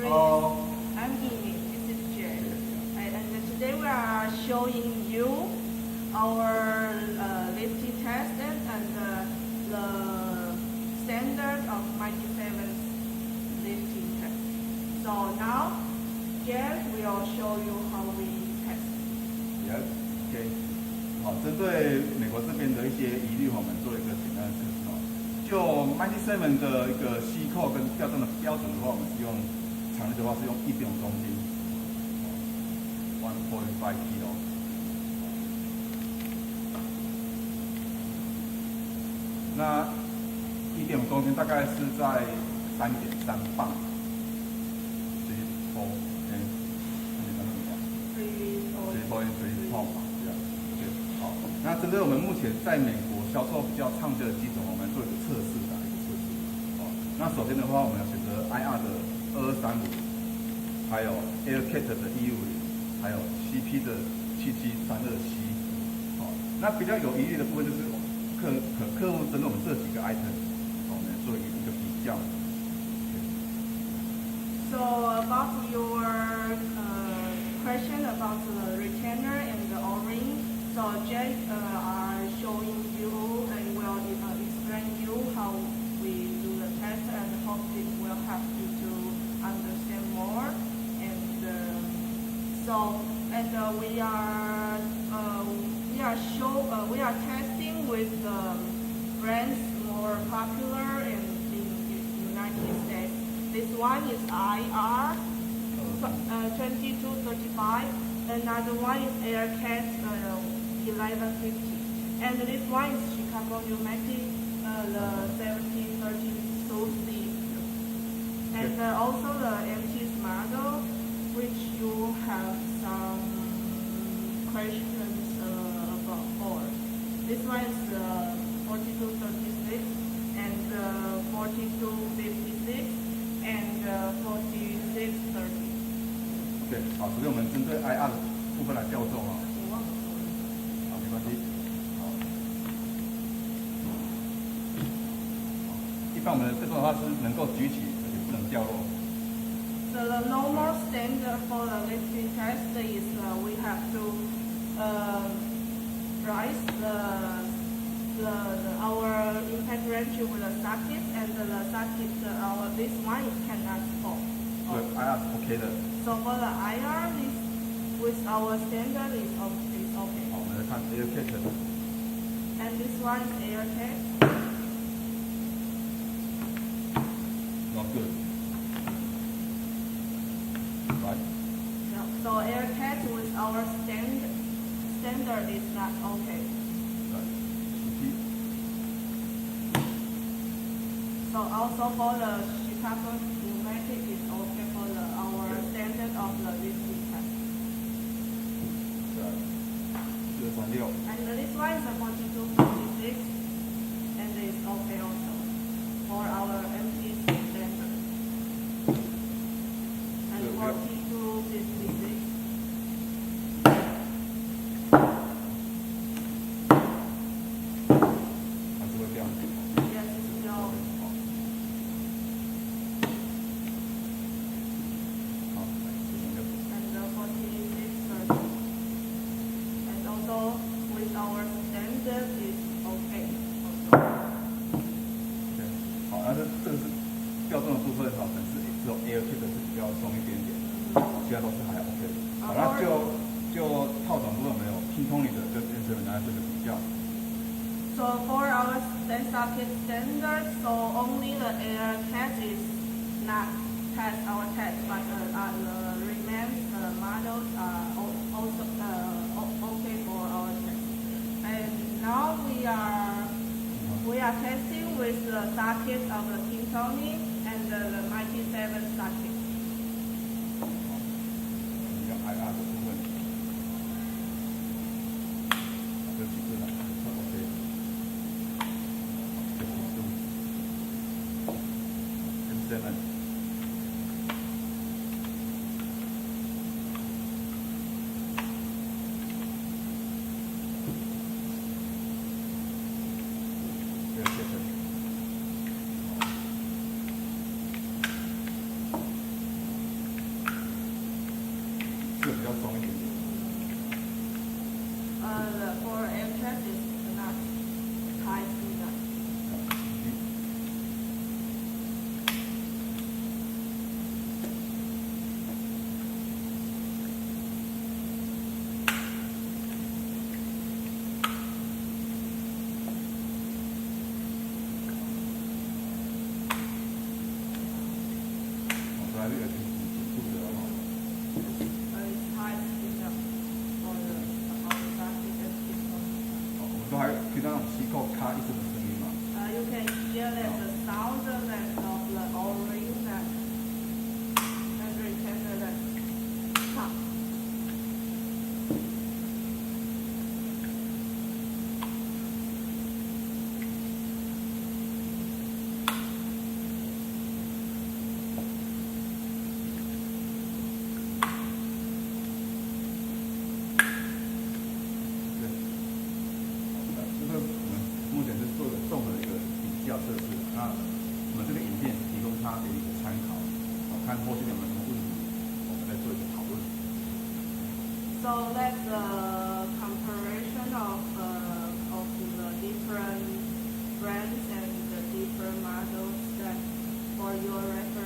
Oh. I'm Amy. This is Jay. And today we are showing you our lifting test and the standard of Mighty 7's lifting test. So now, Jay will show you how we test. Yes. OK。好，针对美国这边的一些疑虑，我们做了一个简单的测试哦。就 Mighty 7的一个吸扣跟吊灯的标准的话，我们是用长力的话是用1.5公斤，1.5 kilo。那1.5公斤大概是在3.3磅，3.4，3.3磅吧，这样。OK。好，那针对我们目前在美国销售比较畅销的机种，我们做一个测试的一个测试。那首先的话，我们要选择 IR 的2235，还有 Aircat 的150，还有 CP 的7732C。那比较有疑虑的部分就是客户针对我们这几个 item， 我们做一个比较。So about your question about the retainer and the O-ring, so Jay are showing you and will explain you how we do the test and hope it will help you to understand more. And we are testing with the brands more popular in United States. This one is IR 2235. Another one is Aircat 1150. And this one is Chicago Pneumatic the 1732C. And also the MT's model, which you have some questions about. This one is 4236 and 4256 and 4630. OK。好，首先我们针对 IR 的部分来调重啊。好，没关系。好。一般我们这种的话是能够举起，而且不能掉落。So the normal standard for the lifting test is we have to rise our impact wrench with the socket, and the socket this one cannot fall. 对 ，IR 是 OK 的。So for the IR, this with our standard is okay. 好，我们来看 Aircat。And this one is Aircat. Not good. Right. No, so Aircat with our standard is not okay. Right. CP. So also for the Chicago Pneumatic is okay for our standard of the lifting test. Right. 4236。And this one is a 4256, and it's okay also for our MTC standard. And 4256. Yes, it's still. And 4630. And also with our standard is okay also. OK。好，那这个是调重的部分，可能是只有 Aircat 是比较松一点点，其他都是还 OK。好，那就套筒部分没有拼通力的跟 N7来做个比较。So for our socket standard, so only the Aircat is not pass our test, but the remains models are also okay for our test. And now we are testing with the socket of the Tintoni and the Mighty 7 socket. 你看 IR 的部分，这几个呢算 OK。N7。Aircat。率也是挺显著的哦。It's high speed for the orthodontic system. 我们都还听到那种吸扣咔一声的声音嘛。You can hear that the sound that of the O-ring that every tender that pop.目前是做的重的一个比较测试，那我们这个影片提供它的一个参考，看后续有没有什么问题，我们再做一个讨论。So that's a comparison of the different brands and the different models that for your reference.